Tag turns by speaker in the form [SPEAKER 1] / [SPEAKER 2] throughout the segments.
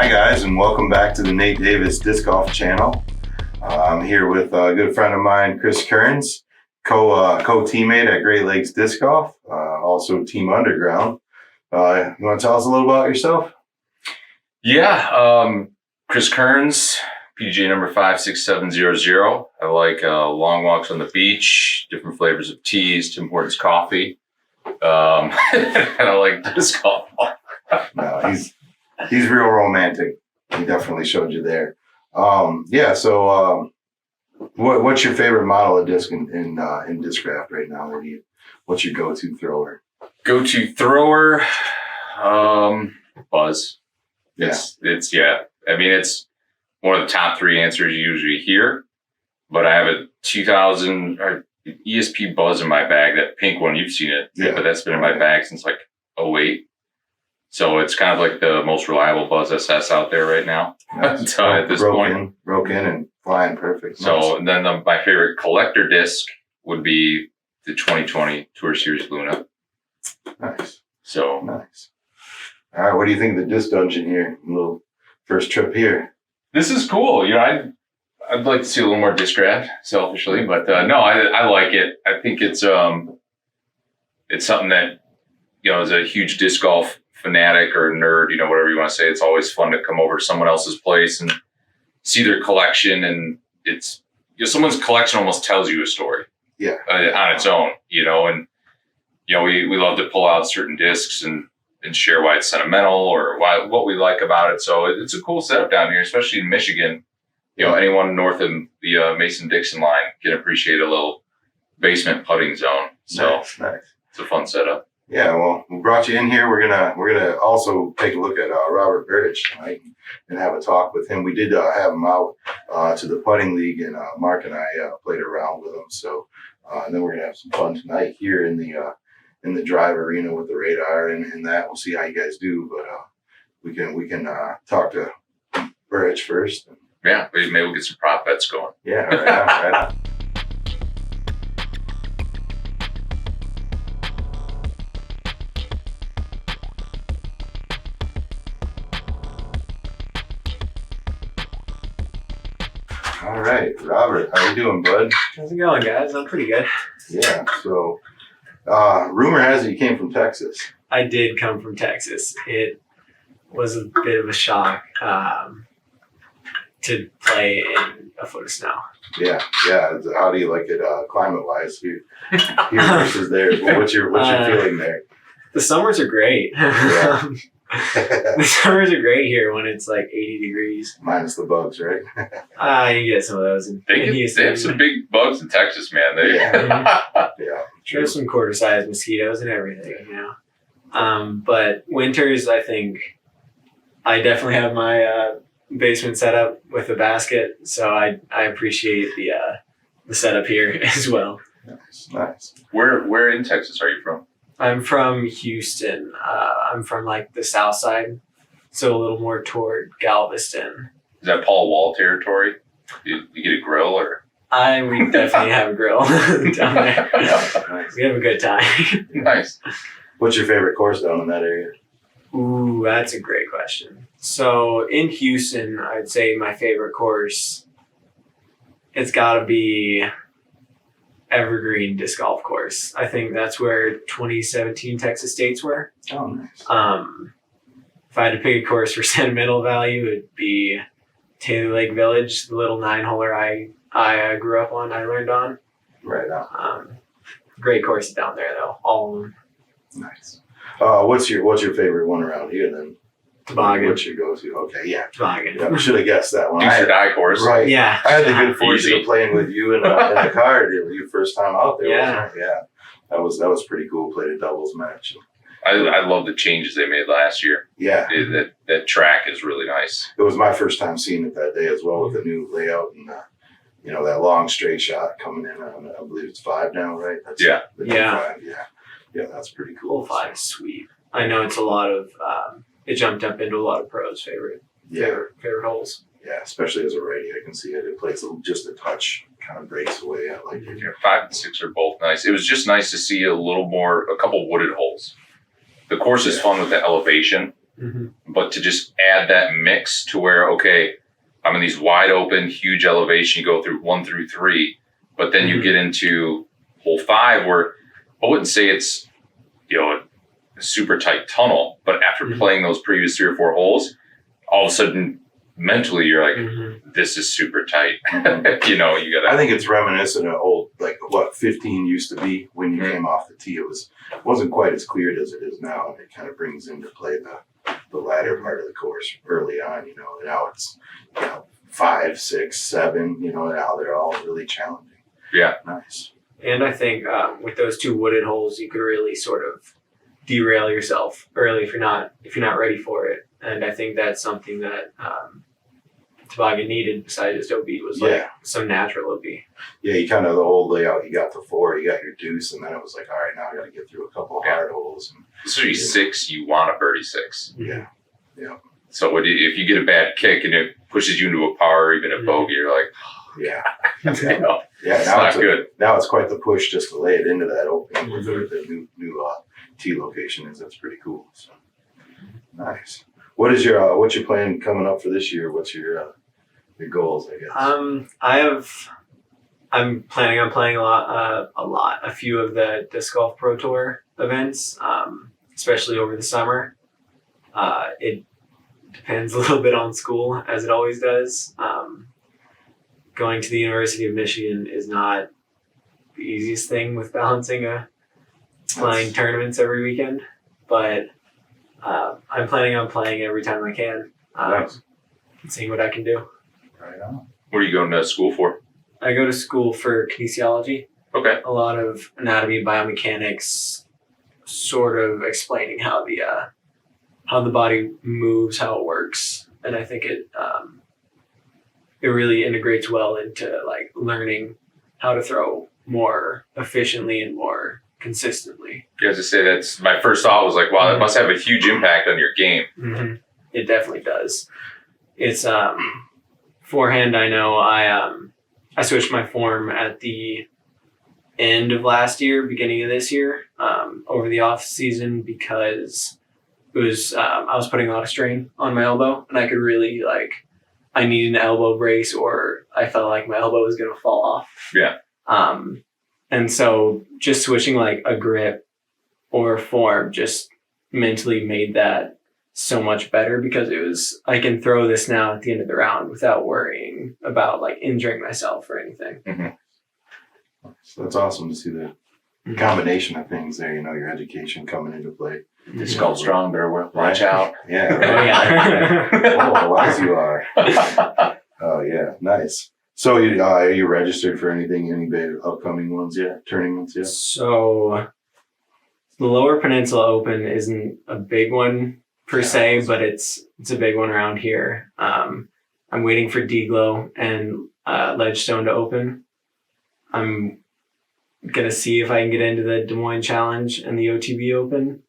[SPEAKER 1] Hi guys, and welcome back to the Nate Davis Disc Golf Channel. I'm here with a good friend of mine, Chris Kerns, co-teammate at Great Lakes Disc Golf, also Team Underground. You want to tell us a little about yourself?
[SPEAKER 2] Yeah, Chris Kerns, PGA number 56700. I like long walks on the beach, different flavors of teas, Tim Hortons coffee, and I like disc golf.
[SPEAKER 1] No, he's real romantic. He definitely showed you there. So what's your favorite model of disc in Discraft right now? What's your go-to thrower?
[SPEAKER 2] Go-to thrower, Buzz.
[SPEAKER 1] Yeah.
[SPEAKER 2] It's I mean, it's one of the top three answers you usually hear, but I have a 2000 ESP Buzz in my bag, that pink one. You've seen it,
[SPEAKER 1] yeah.
[SPEAKER 2] But that's been in my bag since like 2008. So it's kind of like the most reliable Buzz SS out there right now.
[SPEAKER 1] Nice.
[SPEAKER 2] So at this point,
[SPEAKER 1] broke in and flying perfect.
[SPEAKER 2] So
[SPEAKER 1] nice.
[SPEAKER 2] And then my favorite collector disc would be the 2020 Tour Series Luna.
[SPEAKER 1] Nice.
[SPEAKER 2] So
[SPEAKER 1] nice. All right, what do you think of the disc dungeon here? A little first trip here.
[SPEAKER 2] This is cool. I'd like to see a little more disc draft, selfishly, but no, I like it. I think it's something that, as a huge disc golf fanatic or nerd, whatever you want to say, it's always fun to come over to someone else's place and see their collection. And it's, someone's collection almost tells you a story.
[SPEAKER 1] Yeah.
[SPEAKER 2] On its own, and, we love to pull out certain discs and share why it's sentimental or what we like about it. So it's a cool setup down here, especially in Michigan. Anyone north of the Mason-Dixon line can appreciate a little basement putting zone. So
[SPEAKER 1] nice.
[SPEAKER 2] It's a fun setup.
[SPEAKER 1] Yeah, well, we brought you in here. We're gonna also take a look at Robert Burridge tonight and have a talk with him. We did have him out to the putting league, and Mark and I played around with him. So and then we're gonna have some fun tonight here in the drive arena with the radar and that. We'll see how you guys do, but we can talk to Burridge first.
[SPEAKER 2] Yeah, maybe we'll get some prop bets going.
[SPEAKER 1] Yeah, right on. All right, Robert, how you doing, bud?
[SPEAKER 3] How's it going, guys? I'm pretty good.
[SPEAKER 1] Yeah, so rumor has it you came from Texas.
[SPEAKER 3] I did come from Texas. It was a bit of a shock to play in a foot of snow.
[SPEAKER 1] Yeah. How do you like it climate-wise here versus there? What's your feeling there?
[SPEAKER 3] The summers are great.
[SPEAKER 1] Yeah.
[SPEAKER 3] The summers are great here when it's like 80 degrees.
[SPEAKER 1] Minus the bugs, right?
[SPEAKER 3] You get some of those in Houston.
[SPEAKER 2] They have some big bugs in Texas, man.
[SPEAKER 1] Yeah.
[SPEAKER 3] There's some quarter-sized mosquitoes and everything, But winters, I think I definitely have my basement set up with a basket, so I appreciate the setup here as well.
[SPEAKER 1] Nice.
[SPEAKER 2] Where in Texas are you from?
[SPEAKER 3] I'm from Houston. I'm from like the south side, so a little more toward Galveston.
[SPEAKER 2] Is that Paul Wall territory? You get a grill or?
[SPEAKER 3] We definitely have a grill down there.
[SPEAKER 1] Nice.
[SPEAKER 3] We have a good time.
[SPEAKER 2] Nice.
[SPEAKER 1] What's your favorite course down in that area?
[SPEAKER 3] Ooh, that's a great question. So in Houston, I'd say my favorite course, it's got to be Evergreen Disc Golf Course. I think that's where 2017 Texas States were.
[SPEAKER 1] Oh, nice.
[SPEAKER 3] If I had to pick a course for sentimental value, it'd be Taylor Lake Village, the little 9-holer I grew up on, I learned on.
[SPEAKER 1] Right on.
[SPEAKER 3] Great courses down there, though. All of them.
[SPEAKER 1] Nice. What's your favorite one around here then?
[SPEAKER 3] Toboggan.
[SPEAKER 1] What's your go-to? Okay, yeah.
[SPEAKER 3] Toboggan.
[SPEAKER 1] Yeah, should have guessed that one.
[SPEAKER 2] Use your die course.
[SPEAKER 1] Right.
[SPEAKER 3] Yeah.
[SPEAKER 1] I had the good fortune
[SPEAKER 2] Easy.
[SPEAKER 1] of playing with you in the car your first time out there.
[SPEAKER 3] Yeah.
[SPEAKER 1] Wasn't it? Yeah. That was pretty cool. Played a doubles match.
[SPEAKER 2] I love the changes they made last year.
[SPEAKER 1] Yeah.
[SPEAKER 2] That track is really nice.
[SPEAKER 1] It was my first time seeing it that day as well with the new layout and that long straight shot coming in. I believe it's 5 now, right? That's
[SPEAKER 2] Yeah.
[SPEAKER 1] the new 5. Yeah, that's pretty cool.
[SPEAKER 3] Hole 5 is sweet. I know it's a lot of, it jumped up into a lot of pros' favorite holes.
[SPEAKER 1] Yeah, especially as a righty, I can see it. It plays just a touch, kind of breaks away. I like it.
[SPEAKER 2] Yeah, 5 and 6 are both nice. It was just nice to see a couple wooded holes. The course is fun with the elevation, but to just add that mix to where, okay, I'm in these wide open, huge elevation, you go through 1 through 3, but then you get into hole 5 where I wouldn't say it's, a super tight tunnel, but after playing those previous 3 or 4 holes, all of a sudden mentally you're like, this is super tight. You gotta.
[SPEAKER 1] I think it's reminiscent of old, like what 15 used to be when you came off the tee. It wasn't quite as cleared as it is now, and it kind of brings into play the latter part of the course early on. Now it's 5, 6, 7. Now they're all really challenging.
[SPEAKER 2] Yeah,
[SPEAKER 1] nice.
[SPEAKER 3] And I think with those 2 wooded holes, you could really sort of derail yourself early if you're not ready for it. And I think that's something that Toboggan needed besides just OB was like some natural OB.
[SPEAKER 1] Yeah, you kind of the old layout. You got the 4, you got your deuce, and then it was like, all right, now I got to get through a couple of hard holes. And,
[SPEAKER 2] so 6, you want a birdie 6.
[SPEAKER 1] Yeah.
[SPEAKER 2] So if you get a bad kick and it pushes you into a par or even a bogey, you're like,
[SPEAKER 1] yeah.
[SPEAKER 2] It's
[SPEAKER 1] Now
[SPEAKER 2] not good.
[SPEAKER 1] Now it's quite the push just to lay it into that opening where the new tee location is. That's pretty cool. So nice. What's your plan coming up for this year? What's your goals, I guess?
[SPEAKER 3] I'm planning on playing a few of the Disc Golf Pro Tour events, especially over the summer. It depends a little bit on school, as it always does. Going to the University of Michigan is not the easiest thing with balancing playing tournaments every weekend, but I'm planning on playing every time I can.
[SPEAKER 1] Nice.
[SPEAKER 3] Seeing what I can do.
[SPEAKER 1] Right on.
[SPEAKER 2] What are you going to school for?
[SPEAKER 3] I go to school for kinesiology.
[SPEAKER 2] Okay.
[SPEAKER 3] A lot of anatomy, biomechanics, sort of explaining how the body moves, how it works, and I think it really integrates well into like learning how to throw more efficiently and more consistently.
[SPEAKER 2] You guys just say that's my first thought was like, wow, that must have a huge impact on your game.
[SPEAKER 3] It definitely does. It's forehand. I know I switched my form at the end of last year, beginning of this year, over the off season because it was I was putting a lot of strain on my elbow, and I could really I needed an elbow brace, or I felt like my elbow was gonna fall off.
[SPEAKER 2] Yeah.
[SPEAKER 3] And so just switching like a grip or form just mentally made that so much better because it was, I can throw this now at the end of the round without worrying about like injuring myself or anything.
[SPEAKER 1] So that's awesome to see the combination of things there, your education coming into play.
[SPEAKER 2] This Skull Strong, better watch out.
[SPEAKER 1] Yeah.
[SPEAKER 3] Right.
[SPEAKER 1] Oh, wise you are. Oh, yeah. Nice. So are you registered for anything, any big upcoming ones yet, tournaments yet?
[SPEAKER 3] So the Lower Peninsula Open isn't a big one per se, but it's a big one around here. I'm waiting for D-Glow and Ledgestone to open. I'm going to see if I can get into the Des Moines Challenge and the OTB Open.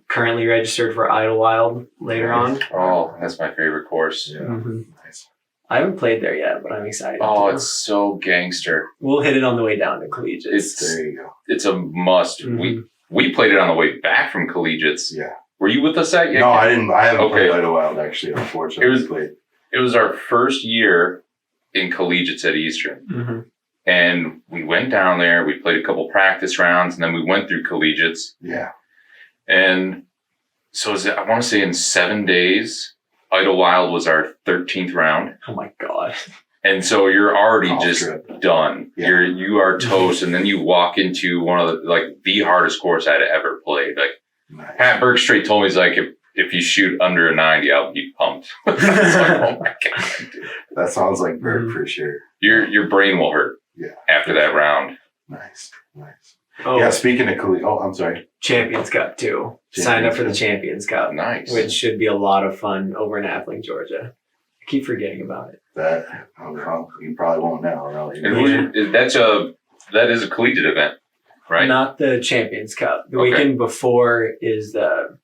[SPEAKER 3] Currently registered for Idlewild later on.
[SPEAKER 2] Oh, that's my favorite course.
[SPEAKER 1] Yeah. Nice.
[SPEAKER 3] I haven't played there yet, but I'm excited.
[SPEAKER 2] Oh, it's so gangster.
[SPEAKER 3] We'll hit it on the way down to Collegiate.
[SPEAKER 1] There you go.
[SPEAKER 2] It's a must. We played it on the way back from Collegiates.
[SPEAKER 1] Yeah.
[SPEAKER 2] Were you with us that year?
[SPEAKER 1] No, I didn't. I haven't played Idlewild actually. Unfortunately,
[SPEAKER 2] it was our first year in Collegiates at Eastern, and we went down there. We played a couple practice rounds, and then we went through Collegiates.
[SPEAKER 1] Yeah.
[SPEAKER 2] And so I want to say in 7 days, Idlewild was our 13th round.
[SPEAKER 3] Oh my God.
[SPEAKER 2] And so you're already just
[SPEAKER 1] trip.
[SPEAKER 2] done.
[SPEAKER 1] Yeah.
[SPEAKER 2] You are toast. And then you walk into one of the hardest course I'd ever played.
[SPEAKER 1] Nice.
[SPEAKER 2] Pat Burke straight told me, he's like, if you shoot under a 90, I'll be pumped. I was like, oh my God. Dude.
[SPEAKER 1] That sounds like Burke for sure.
[SPEAKER 2] Your brain will hurt after that round.
[SPEAKER 1] Nice.
[SPEAKER 3] Oh,
[SPEAKER 1] Yeah, speaking of Collegiate, I'm sorry.
[SPEAKER 3] Champions Cup too. Signed up for the Champions Cup.
[SPEAKER 2] Nice.
[SPEAKER 3] Which should be a lot of fun over in Athling, Georgia. I keep forgetting about it.
[SPEAKER 1] You probably won't now, really.
[SPEAKER 2] And that is a collegiate event, right?
[SPEAKER 3] Not the Champions Cup. The weekend before is the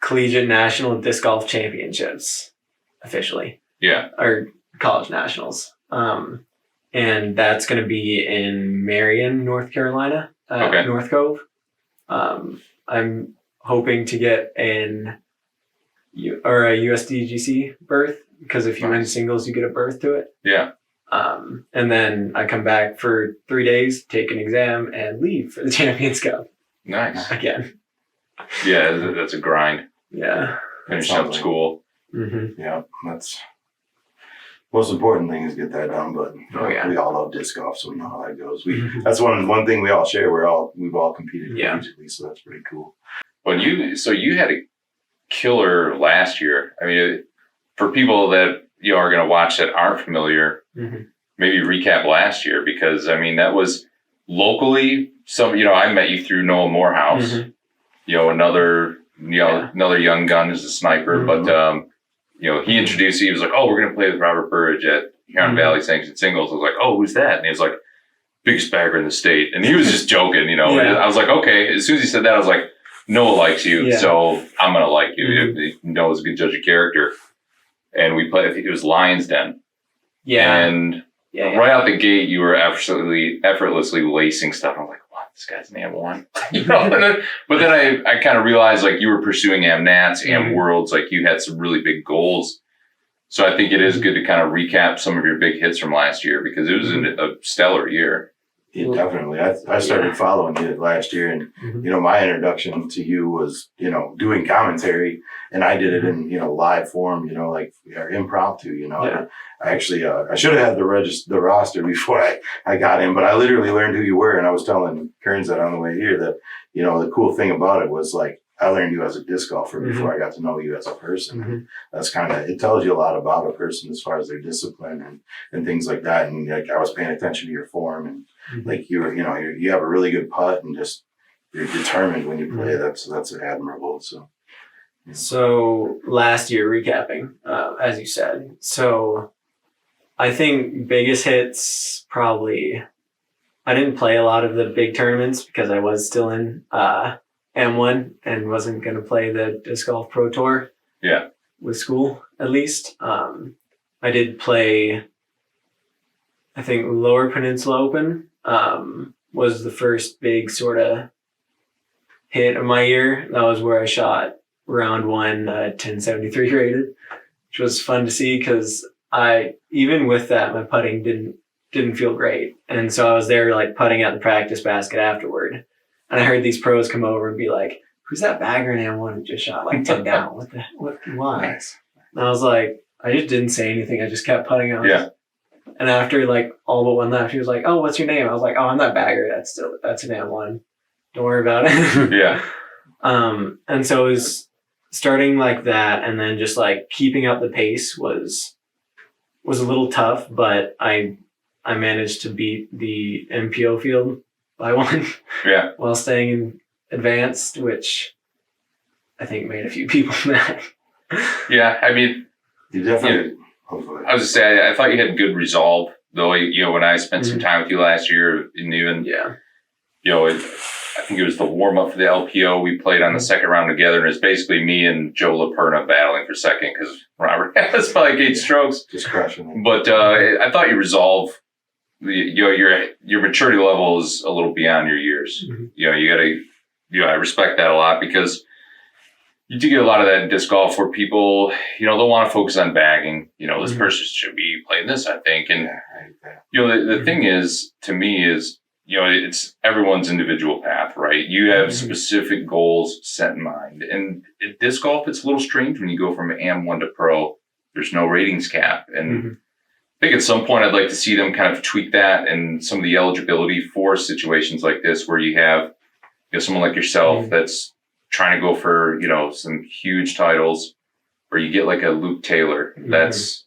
[SPEAKER 3] Collegiate National Disc Golf Championships, officially.
[SPEAKER 2] Yeah.
[SPEAKER 3] Or College Nationals. And that's going to be in Marion, North Carolina, North Cove. I'm hoping to get a USDGC berth, because if you win singles, you get a berth to it.
[SPEAKER 2] Yeah.
[SPEAKER 3] And then I come back for 3 days, take an exam, and leave for the Champions Cup
[SPEAKER 2] Nice.
[SPEAKER 3] again.
[SPEAKER 2] Yeah, that's a grind.
[SPEAKER 3] Yeah.
[SPEAKER 2] Finish up school.
[SPEAKER 3] Mm-hmm.
[SPEAKER 1] Yeah, that's most important thing is get that done. But
[SPEAKER 3] Oh, yeah.
[SPEAKER 1] we all love disc golf, so we know how that goes. That's one thing we all share. We've all competed collegiately, so that's pretty cool.
[SPEAKER 2] Well, you had a killer last year. I mean, for people that are going to watch that aren't familiar, maybe recap last year, because I mean that was locally. I met you through Noah Morehouse. Another young gun as a sniper, but he introduced. He was like, "Oh, we're going to play with Robert Burridge at Huron Valley Sanctioned Singles." I was like, "Oh, who's that?" And he was like, "Biggest bagger in the state," and he was just joking. I was like, "Okay." As soon as he said that, I was like, Noah likes you, so I'm gonna like you. Noah's a good judge of character. And we played, I think it was Lion's Den.
[SPEAKER 3] Yeah.
[SPEAKER 2] And right out the gate, you were effortlessly lacing stuff. I'm like, what? This guy's an AM1. But then I kind of realized like you were pursuing AmNats, Am Worlds, like you had some really big goals. So I think it is good to kind of recap some of your big hits from last year, because it was a stellar year.
[SPEAKER 1] Yeah, definitely. I started following you last year, and my introduction to you was doing commentary, and I did it in live form, like impromptu. I actually I should have had the roster before I got in, but I literally learned who you were, and I was telling Kerns that on the way here that the cool thing about it was like I learned you as a disc golfer before I got to know you as a person. That's it tells you a lot about a person as far as their discipline and things like that. And like I was paying attention to your form, and like you have a really good putt, and just you're determined when you play. That's admirable. So
[SPEAKER 3] last year, recapping, as you said, so I think biggest hits probably I didn't play a lot of the big tournaments because I was still in M1 and wasn't going to play the Disc Golf Pro Tour.
[SPEAKER 2] Yeah.
[SPEAKER 3] With school, at least. I did play, I think, Lower Peninsula Open was the first big sort of hit of my year. That was where I shot round one 1073 rated, which was fun to see because even with that, my putting didn't feel great. And so I was there like putting at the practice basket afterward. And I heard these pros come over and be like, "Who's that bagger in M1 who just shot like 10 down? Why?"
[SPEAKER 1] nice.
[SPEAKER 3] And I was like, I just didn't say anything. I just kept putting on.
[SPEAKER 2] Yeah.
[SPEAKER 3] And after like all but one left, he was like, "Oh, what's your name?" I was like, "Oh, I'm not bagger. That's an M1. Don't worry about it."
[SPEAKER 2] Yeah.
[SPEAKER 3] And so it was starting like that, and then just like keeping up the pace was a little tough, but I managed to beat the MPO field by one.
[SPEAKER 2] Yeah.
[SPEAKER 3] While staying in advanced, which I think made a few people mad.
[SPEAKER 2] Yeah, I mean,
[SPEAKER 1] you definitely. Hopefully.
[SPEAKER 2] I was just saying, I thought you had good resolve, though. When I spent some time with you last year, and even I think it was the warm up for the LPO. We played on the second round together, and it's basically me and Joe LaPerna battling for second because Robert has like 8 strokes,
[SPEAKER 1] just crushing it.
[SPEAKER 2] But I thought you resolve. Your maturity level is a little beyond your years. You gotta. I respect that a lot because you do get a lot of that in disc golf where people, they'll want to focus on bagging. This person should be playing this, I think. And, the thing is, to me is, it's everyone's individual path, right? You have specific goals set in mind. And at disc golf, it's a little strange when you go from AM1 to pro. There's no ratings cap. And I think at some point I'd like to see them kind of tweak that and some of the eligibility for situations like this where you have someone like yourself that's trying to go for, some huge titles, or you get like a Luke Taylor that's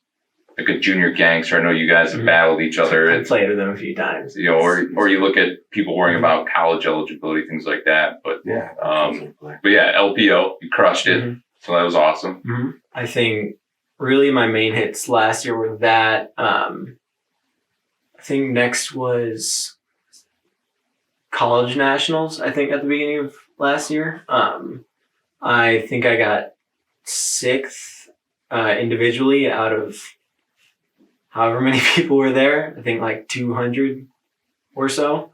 [SPEAKER 2] like a junior gangster. I know you guys have battled each other.
[SPEAKER 3] I've played with them a few times.
[SPEAKER 2] Or you look at people worrying about college eligibility, things like that. But LPO, you crushed it. So that was awesome.
[SPEAKER 3] I think really my main hits last year were that. I think next was college nationals, I think at the beginning of last year. I think I got 6th individually out of however many people were there. I think like 200 or so.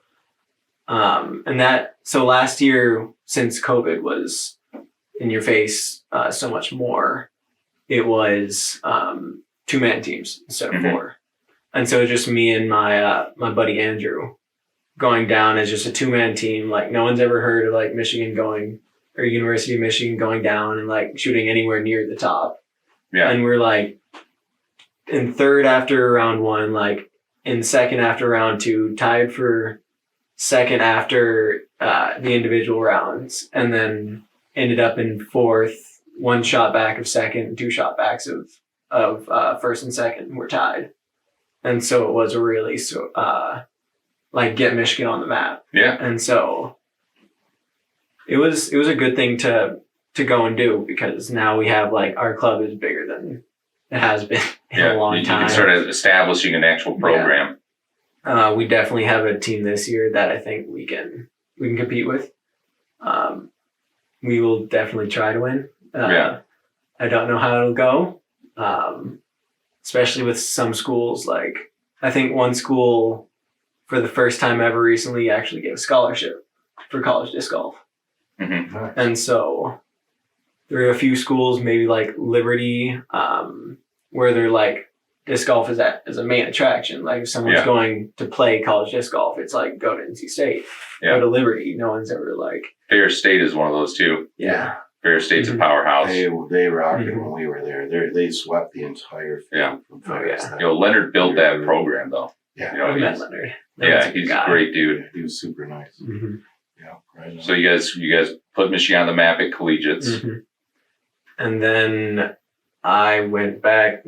[SPEAKER 3] So last year, since COVID, was in your face so much more, it was 2-man teams instead of 4. And so just me and my buddy Andrew going down as just a 2-man team. Like no one's ever heard of like Michigan going or University of Michigan going down and like shooting anywhere near the top.
[SPEAKER 2] Yeah.
[SPEAKER 3] And we're like in third after round 1, like in second after round 2, tied for second after the individual rounds, and then ended up in fourth, 1 shot back of second, 2 shot backs of first and second were tied. And so it was a really like get Michigan on the map.
[SPEAKER 2] Yeah.
[SPEAKER 3] And so it was a good thing to go and do, because now we have like our club is bigger than it has been in a long time.
[SPEAKER 2] You can start establishing an actual program.
[SPEAKER 3] Yeah. We definitely have a team this year that I think we can compete with. We will definitely try to win. I don't know how it'll go, especially with some schools. Like I think one school, for the first time ever recently, actually gave a scholarship for college disc golf.
[SPEAKER 2] Mm-hmm.
[SPEAKER 3] And so there are a few schools, maybe like Liberty, where they're like disc golf is a main attraction. Like if someone's going to play college disc golf, it's like go to NC State, go to Liberty. No one's ever like.
[SPEAKER 2] Fair State is one of those too.
[SPEAKER 3] Yeah.
[SPEAKER 2] Fair State's a powerhouse.
[SPEAKER 1] They rocked it when we were there. They swept the entire field. From Fair State.
[SPEAKER 2] Leonard built that program though.
[SPEAKER 1] Yeah.
[SPEAKER 3] I've met Leonard.
[SPEAKER 2] He's a great dude.
[SPEAKER 1] He was super nice.
[SPEAKER 3] Mm-hmm.
[SPEAKER 1] Yeah. Right.
[SPEAKER 2] So you guys put Michigan on the map at Collegiates.
[SPEAKER 3] Mm-hmm. And then I went back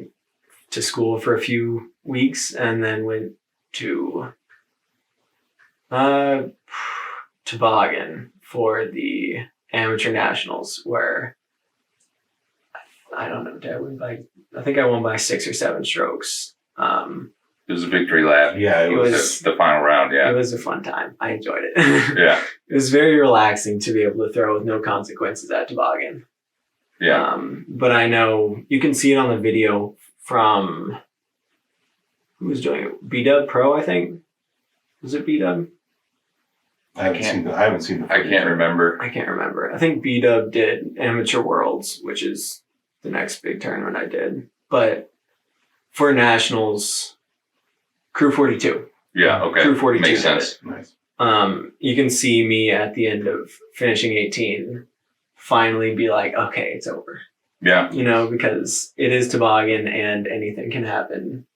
[SPEAKER 3] to school for a few weeks and then went to Toboggan for the amateur nationals, where I don't know, I think I won by 6 or 7 strokes.
[SPEAKER 2] It was a victory lap.
[SPEAKER 1] Yeah, it was
[SPEAKER 2] the final round. Yeah,
[SPEAKER 3] it was a fun time. I enjoyed it.
[SPEAKER 2] Yeah,
[SPEAKER 3] it was very relaxing to be able to throw with no consequences at Toboggan.
[SPEAKER 2] Yeah,
[SPEAKER 3] but I know you can see it on the video from who was doing it. B-Dub Pro, I think. Was it B-Dub?
[SPEAKER 1] I haven't seen the
[SPEAKER 2] I can't remember.
[SPEAKER 3] I can't remember. I think B-Dub did Amateur Worlds, which is the next big tournament I did. But for nationals, Crew 42.
[SPEAKER 2] Yeah, okay.
[SPEAKER 3] Crew 42.
[SPEAKER 2] Makes sense.
[SPEAKER 1] Nice.
[SPEAKER 3] You can see me at the end of finishing 18 finally be like, okay, it's over.
[SPEAKER 2] Yeah.
[SPEAKER 3] Because it is Toboggan and anything can happen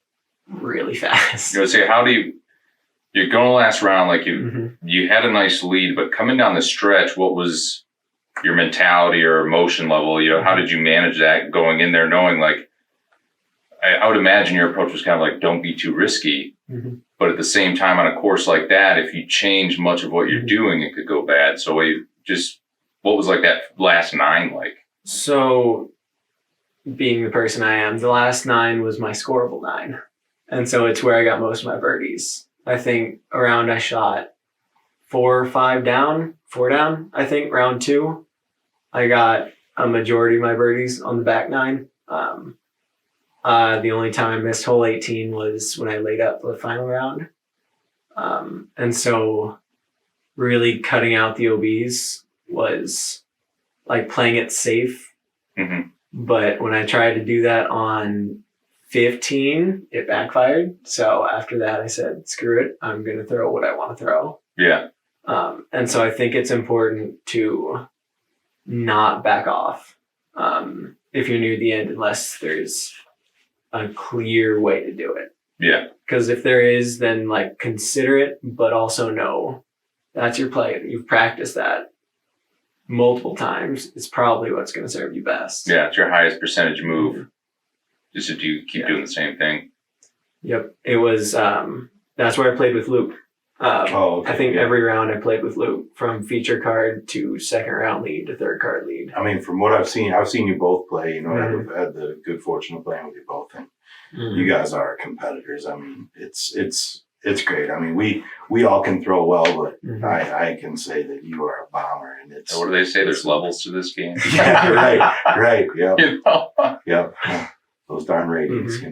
[SPEAKER 3] really fast.
[SPEAKER 2] Say, you're going to last round, like you had a nice lead, but coming down the stretch, what was your mentality or emotion level? How did you manage that going in there knowing like, I would imagine your approach was kind of like, don't be too risky.
[SPEAKER 3] Mm-hmm.
[SPEAKER 2] But at the same time, on a course like that, if you change much of what you're doing, it could go bad. So what was like that last 9 like?
[SPEAKER 3] So being the person I am, the last 9 was my scoreable 9. And so it's where I got most of my birdies. I think I shot 4 or 5 down, 4 down. I think round 2, I got a majority of my birdies on the back 9. The only time I missed hole 18 was when I laid up for the final round. And so really cutting out the OBs was like playing it safe.
[SPEAKER 2] Mm-hmm.
[SPEAKER 3] But when I tried to do that on 15, it backfired. So after that, I said, screw it. I'm going to throw what I want to throw.
[SPEAKER 2] Yeah.
[SPEAKER 3] And so I think it's important to not back off if you're near the end, unless there's a clear way to do it.
[SPEAKER 2] Yeah.
[SPEAKER 3] Because if there is, then like consider it, but also know that's your play. You've practiced that multiple times. It's probably what's going to serve you best.
[SPEAKER 2] Yeah, it's your highest percentage move. Just if you keep doing the same thing.
[SPEAKER 3] Yep. It was, that's where I played with Luke. I think every round I played with Luke, from feature card to second round lead to third card lead.
[SPEAKER 1] I mean, from what I've seen you both play. I've had the good fortune of playing with you both, and you guys are competitors. I mean, it's great. I mean, we all can throw well, but I can say that you are a bomber, and it's.
[SPEAKER 2] What do they say? There's levels to this game.
[SPEAKER 1] Yeah, right. Yeah.
[SPEAKER 2] Yeah.
[SPEAKER 1] Those darn ratings,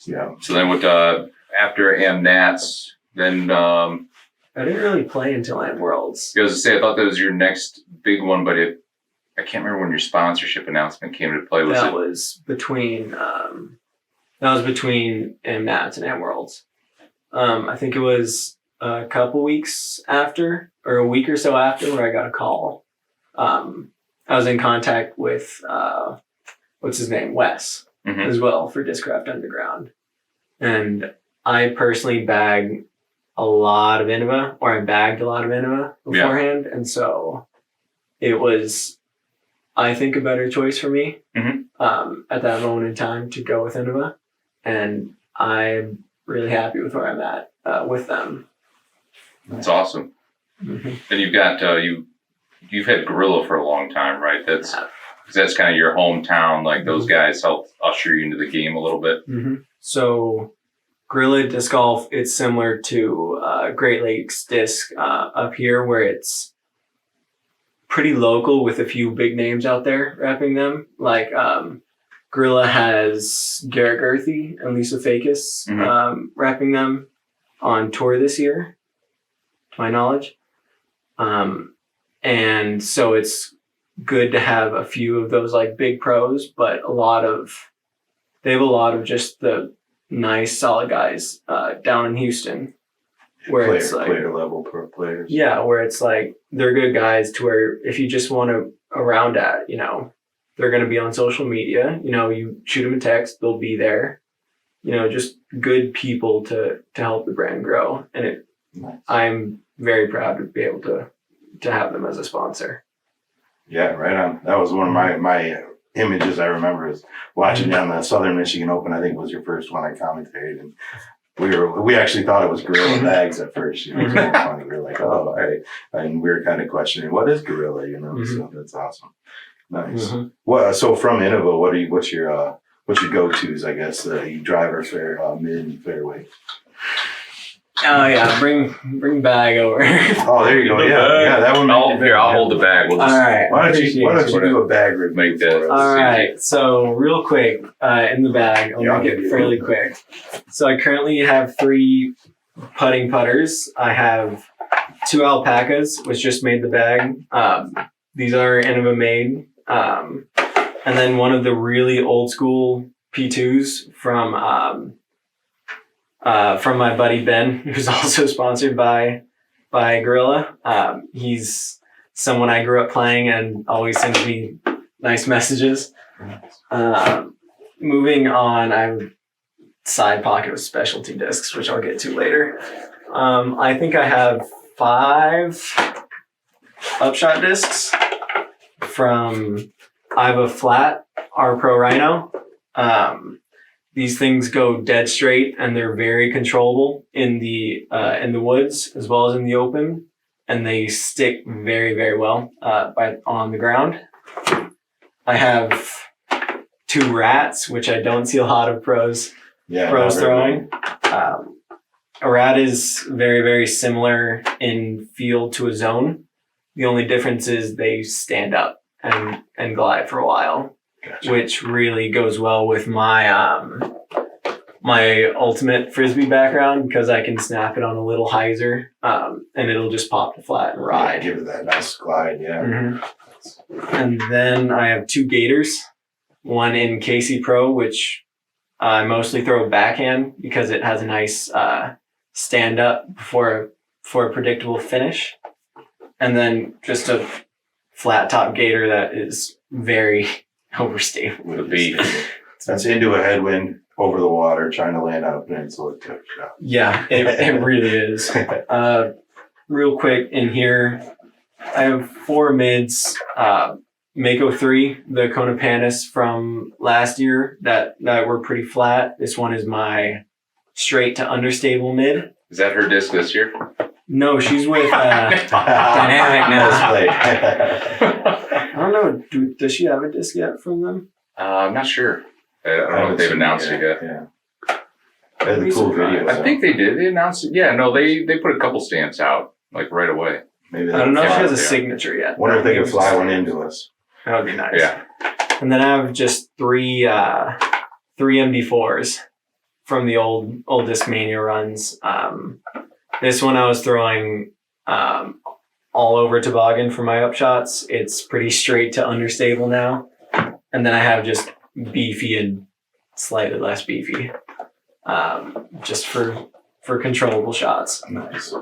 [SPEAKER 1] Yeah.
[SPEAKER 2] So then after AM Nats, then
[SPEAKER 3] I didn't really play until AM Worlds.
[SPEAKER 2] I was to say, I thought that was your next big one, but I can't remember when your sponsorship announcement came into play.
[SPEAKER 3] That was between Mats and Worlds. I think it was a couple weeks after, or a week or so after, where I got a call. I was in contact with what's his name, Wes, as well for Discraft Underground, and I personally bagged a lot of Innova beforehand, and so it was, I think, a better choice for me at that moment in time to go with Innova, and I'm really happy with where I'm at with them.
[SPEAKER 2] That's awesome. And you've got you've had Gorilla for a long time, right? That's kind of your hometown. Like those guys helped usher you into the game a little bit.
[SPEAKER 3] So Gorilla Disc Golf, it's similar to Great Lakes Disc up here, where it's pretty local with a few big names out there repping them. Like Gorilla has Garrett Gerthy and Lisa Fakis repping them on tour this year, to my knowledge. And so it's good to have a few of those like big pros, but they have a lot of just the nice solid guys down in Houston, where it's like
[SPEAKER 1] player level pro players.
[SPEAKER 3] Yeah, where it's like they're good guys to where if you just want to around at, they're going to be on social media. You shoot them a text, they'll be there. Just good people to help the brand grow, and
[SPEAKER 1] Nice.
[SPEAKER 3] I'm very proud to be able to have them as a sponsor.
[SPEAKER 1] Yeah, right on. That was one of my images I remember is watching down the Southern Michigan Open. I think it was your first one I commentated, and we actually thought it was Gorilla Bags at first. It was kind of funny. We were like, oh, all right, and we were kind of questioning what is Gorilla, So that's awesome. Nice. So from Innova, what's your go-tos? I guess you driver, fair, mid, and fairway.
[SPEAKER 3] Oh yeah, bring bag over.
[SPEAKER 1] Oh, there you go. Yeah, that one.
[SPEAKER 2] I'll hold the bag. We'll just,
[SPEAKER 3] all right.
[SPEAKER 1] Why don't you do a bag review?
[SPEAKER 2] Make that.
[SPEAKER 3] All right. So real quick, in the bag, I'll make it fairly quick. So I currently have 3 putting putters. I have 2 alpacas, which just made the bag. These are Innova made. And then one of the really old school P2s from my buddy Ben, who's also sponsored by Gorilla. He's someone I grew up playing and always sends me nice messages. Moving on, I have a side pocket of specialty discs, which I'll get to later. I think I have 5 upshot discs I have a flat R Pro Rhino. These things go dead straight, and they're very controllable in the woods as well as in the open, and they stick very, very well on the ground. I have 2 rats, which I don't see a lot of pros throwing. A rat is very, very similar in feel to a zone. The only difference is they stand up and glide for a while. Gotcha. Which really goes well with my my ultimate frisbee background, because I can snap it on a little hyzer and it'll just pop to flat and ride.
[SPEAKER 1] Yeah, give it that nice glide, yeah.
[SPEAKER 3] And then I have 2 gators, one in Casey Pro, which I mostly throw backhand because it has a nice stand up for a predictable finish, and then just a flat top gator that is very overstable.
[SPEAKER 2] The beef.
[SPEAKER 1] That's into a headwind, over the water, trying to land on a peninsula tip shot.
[SPEAKER 3] Yeah, it really is. Real quick in here, I have 4 mids. Mako 3, the Kona Panis from last year that were pretty flat. This one is my straight to understable mid.
[SPEAKER 2] Is that her disc this year?
[SPEAKER 3] No, she's with Dynamic now. I don't know. Does she have a disc yet from them?
[SPEAKER 2] I'm not sure. I don't know if they've announced it yet.
[SPEAKER 1] Yeah. They had the cool video.
[SPEAKER 2] I think they did. They announced it. Yeah, no, they put a couple stamps out like right away.
[SPEAKER 1] Maybe
[SPEAKER 3] I don't know if she has a signature yet.
[SPEAKER 1] Wonder if they can fly one into us.
[SPEAKER 3] That would be nice.
[SPEAKER 2] Yeah.
[SPEAKER 3] And then I have just 3 MD4s from the old Discmania runs. This one I was throwing all over toboggan for my upshots. It's pretty straight to understable now. And then I have just beefy and slightly less beefy, just for controllable shots.
[SPEAKER 1] Nice.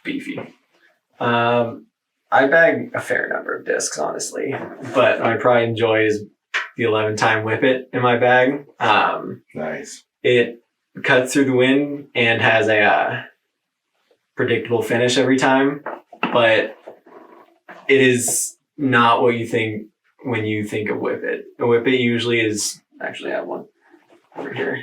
[SPEAKER 3] Beefy. I bag a fair number of discs, honestly, but my pride and joy is the 11-time whippet in my bag.
[SPEAKER 1] Nice.
[SPEAKER 3] It cuts through the wind and has a predictable finish every time, but it is not what you think when you think of whippet. A whippet usually is, actually I have one over here.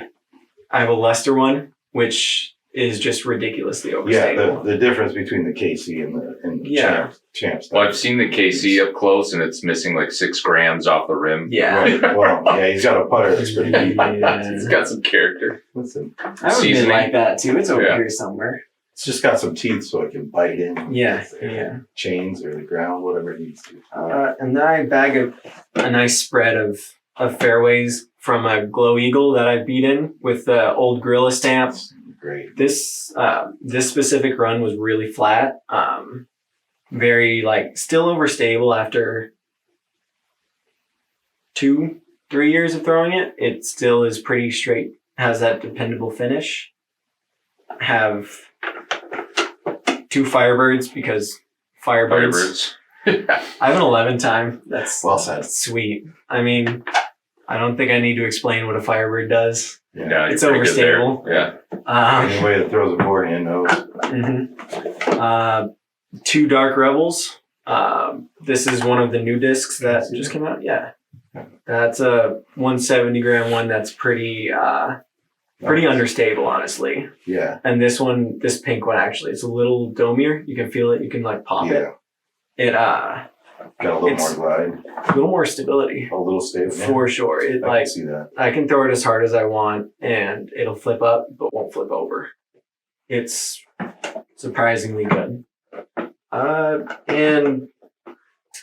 [SPEAKER 3] I have a Leicester one, which is just ridiculously overstable.
[SPEAKER 1] Yeah, the difference between the KC and the champ stuff.
[SPEAKER 2] Well, I've seen the KC up close, and it's missing like 6 grams off the rim.
[SPEAKER 3] Yeah.
[SPEAKER 1] Right. Well, yeah, he's got a putter that's pretty deep.
[SPEAKER 2] It's got some character.
[SPEAKER 1] Listen,
[SPEAKER 3] I would
[SPEAKER 2] Seasoning.
[SPEAKER 3] like that too. It's over here somewhere.
[SPEAKER 1] it's just got some teeth so it can bite in.
[SPEAKER 3] Yeah,
[SPEAKER 1] with the
[SPEAKER 3] yeah.
[SPEAKER 1] Chains or the ground, whatever it needs to.
[SPEAKER 3] And then I bag a nice spread of fairways from a Glow Eagle that I beat in with the old Gorilla stamp.
[SPEAKER 1] Great.
[SPEAKER 3] This specific run was really flat. Very still overstable after 2-3 years of throwing it. It still is pretty straight. Has that dependable finish. I have 2 Firebirds because Firebirds. I have an 11-time. That's
[SPEAKER 1] Well said.
[SPEAKER 3] that's sweet. I mean, I don't think I need to explain what a Firebird does.
[SPEAKER 1] Yeah.
[SPEAKER 2] Yeah,
[SPEAKER 3] It's
[SPEAKER 2] you're pretty good there.
[SPEAKER 3] overstable.
[SPEAKER 2] Yeah.
[SPEAKER 1] Anybody that throws a forehand knows.
[SPEAKER 3] 2 Dark Rebels. This is one of the new discs that just came out. Yeah. That's a 170 gram one that's pretty understable, honestly.
[SPEAKER 1] Yeah.
[SPEAKER 3] And this pink one, actually, it's a little domier. You can feel it. You can pop it.
[SPEAKER 1] Yeah.
[SPEAKER 3] It
[SPEAKER 1] Got a little
[SPEAKER 3] It's-
[SPEAKER 1] more glide.
[SPEAKER 3] a little more stability
[SPEAKER 1] A little stable. Yeah.
[SPEAKER 3] for sure. It
[SPEAKER 1] I can see that.
[SPEAKER 3] I can throw it as hard as I want and it'll flip up but won't flip over. It's surprisingly good. And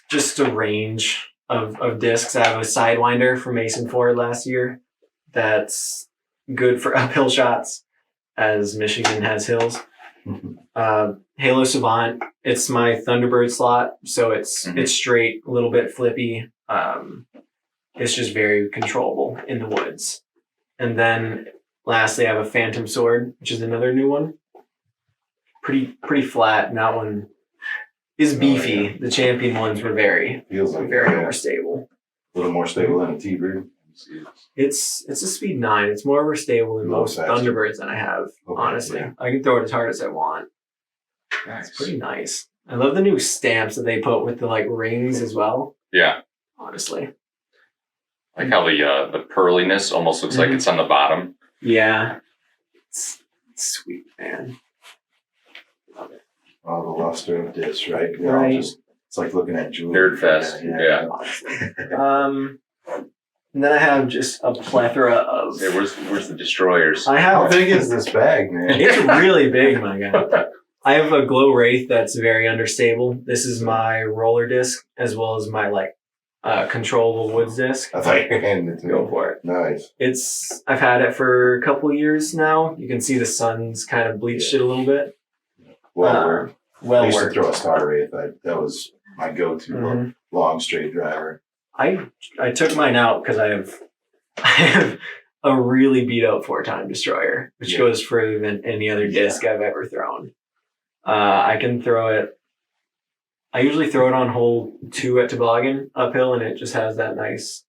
[SPEAKER 3] just a range of discs. I have a Sidewinder from Mason Ford last year that's good for uphill shots, as Michigan has hills. Halo Savant, it's my Thunderbird slot, so it's straight, a little bit flippy. It's just very controllable in the woods. And then lastly, I have a Phantom Sword, which is another new one. Pretty flat, and that one is beefy.
[SPEAKER 1] yeah.
[SPEAKER 3] The Champion ones were very
[SPEAKER 1] Feels like
[SPEAKER 3] more stable.
[SPEAKER 1] a little more stable than a T-bird.
[SPEAKER 3] It's a speed 9. It's more stable than
[SPEAKER 1] Little
[SPEAKER 3] most
[SPEAKER 1] faster.
[SPEAKER 3] Thunderbirds that I have,
[SPEAKER 1] Okay,
[SPEAKER 3] honestly.
[SPEAKER 1] yeah.
[SPEAKER 3] I can throw it as hard as I want.
[SPEAKER 2] Nice.
[SPEAKER 3] It's pretty nice. I love the new stamps that they put with the rings as well,
[SPEAKER 2] Yeah.
[SPEAKER 3] honestly.
[SPEAKER 2] Like how the pearliness almost looks like it's on the bottom.
[SPEAKER 3] Yeah. It's sweet, man. Love it.
[SPEAKER 1] All the luster of this, right?
[SPEAKER 3] Right.
[SPEAKER 1] It's like looking at jewelry.
[SPEAKER 2] Nerd fest. Yeah.
[SPEAKER 3] And then I have just a plethora of...
[SPEAKER 2] Hey, where's the destroyers?
[SPEAKER 3] I
[SPEAKER 1] How
[SPEAKER 3] have...
[SPEAKER 1] big is this bag, man?
[SPEAKER 3] It's really big, my guy. I have a Glow Wraith that's very understable. This is my roller disc as well as my controllable woods disc.
[SPEAKER 1] I thought you were handing it to me.
[SPEAKER 3] Go for it.
[SPEAKER 1] Nice.
[SPEAKER 3] I've had it for a couple years now. You can see the sun's kind of bleached it a little bit.
[SPEAKER 1] Well worked. I
[SPEAKER 3] Well
[SPEAKER 1] used to
[SPEAKER 3] worked.
[SPEAKER 1] throw a Star Wraith. That was my go-to long straight driver.
[SPEAKER 3] I took mine out because I have a really beat up 4-time destroyer, which
[SPEAKER 1] Yeah.
[SPEAKER 3] goes further than any other disc I've ever thrown. I can throw it. I usually throw it on hole 2 at Toboggan uphill, and it just has that nice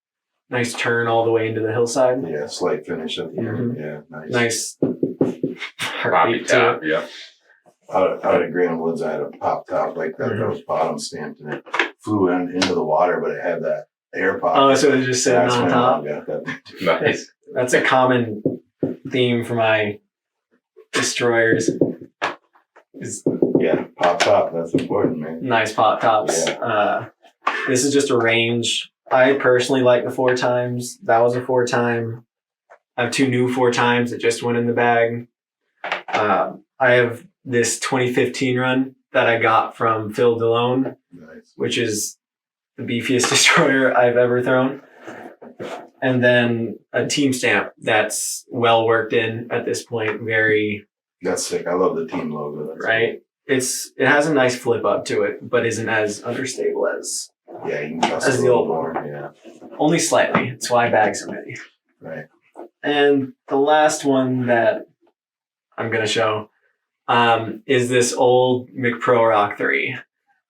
[SPEAKER 3] turn all the way into the hillside.
[SPEAKER 1] Yeah, slight finish at the end. Yeah, nice.
[SPEAKER 3] Nice
[SPEAKER 2] Poppy
[SPEAKER 3] heartbeat to
[SPEAKER 2] top.
[SPEAKER 3] it.
[SPEAKER 2] Yeah.
[SPEAKER 1] Out at Grand Woods, I had a pop top like that. That was bottom stamped, and it flew into the water, but it had that air pocket.
[SPEAKER 3] Oh, so it's just sitting
[SPEAKER 1] That's
[SPEAKER 3] on
[SPEAKER 1] when
[SPEAKER 3] top.
[SPEAKER 1] I got that.
[SPEAKER 2] Nice.
[SPEAKER 3] That's a common theme for my destroyers. Is
[SPEAKER 1] Yeah, pop top. That's important, man.
[SPEAKER 3] nice pop tops. This is just a range. I personally like the 4-times. That was a 4-time. I have 2 new 4-times that just went in the bag. I have this 2015 run that I got from Phil DeLone,
[SPEAKER 1] Nice.
[SPEAKER 3] which is the beefiest destroyer I've ever thrown. And then a team stamp that's well worked in at this point. Very
[SPEAKER 1] That's sick. I love the team logo. That's
[SPEAKER 3] right. it has a nice flip up to it, but isn't as understable as
[SPEAKER 1] Yeah, you can adjust
[SPEAKER 3] As
[SPEAKER 1] it a
[SPEAKER 3] the
[SPEAKER 1] little
[SPEAKER 3] old
[SPEAKER 1] more. Yeah,
[SPEAKER 3] only slightly. That's why I bag so many.
[SPEAKER 1] right.
[SPEAKER 3] And the last one that I'm gonna show is this old McPro Rock 3.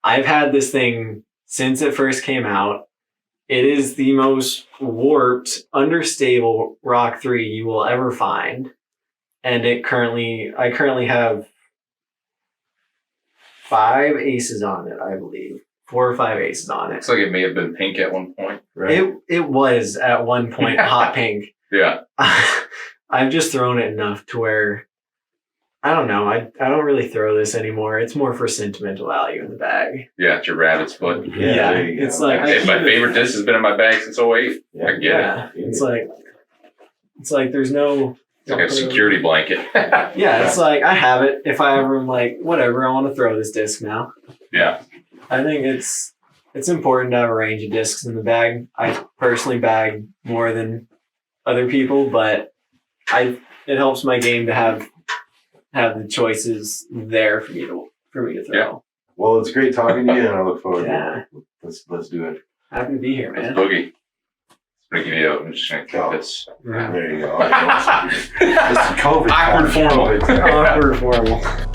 [SPEAKER 3] I've had this thing since it first came out. It is the most warped, understable Rock 3 you will ever find. And I currently have 5 aces on it, I believe. 4 or 5 aces on it.
[SPEAKER 2] Looks like it may have been pink at one point.
[SPEAKER 1] Right.
[SPEAKER 3] It was at one point hot pink.
[SPEAKER 2] Yeah.
[SPEAKER 3] I've just thrown it enough to where I don't know. I don't really throw this anymore. It's more for sentimental value in the bag.
[SPEAKER 2] Yeah, it's your rabbit's foot.
[SPEAKER 3] Yeah,
[SPEAKER 1] there you
[SPEAKER 3] it's
[SPEAKER 1] go.
[SPEAKER 3] like-
[SPEAKER 2] Hey, my favorite disc has been in my bag since 08. I get it.
[SPEAKER 3] Yeah, it's like there's no.
[SPEAKER 2] It's like a security blanket.
[SPEAKER 3] Yeah, it's like I have it. If I ever am like whatever, I want to throw this disc now.
[SPEAKER 2] Yeah.
[SPEAKER 3] I think it's important to have a range of discs in the bag. I personally bag more than other people, but it helps my game to have the choices there for me to throw.
[SPEAKER 2] Yeah.
[SPEAKER 1] Well, it's great talking to you, and I look forward
[SPEAKER 3] Yeah.
[SPEAKER 1] to it. Let's do it.
[SPEAKER 3] Happy to be here,
[SPEAKER 2] Let's
[SPEAKER 3] man.
[SPEAKER 2] boogie. I'm just gonna kick this.
[SPEAKER 3] Yeah.
[SPEAKER 1] There you go. This is COVID.
[SPEAKER 2] Awkward formal.
[SPEAKER 1] COVID.
[SPEAKER 3] Awkward formal.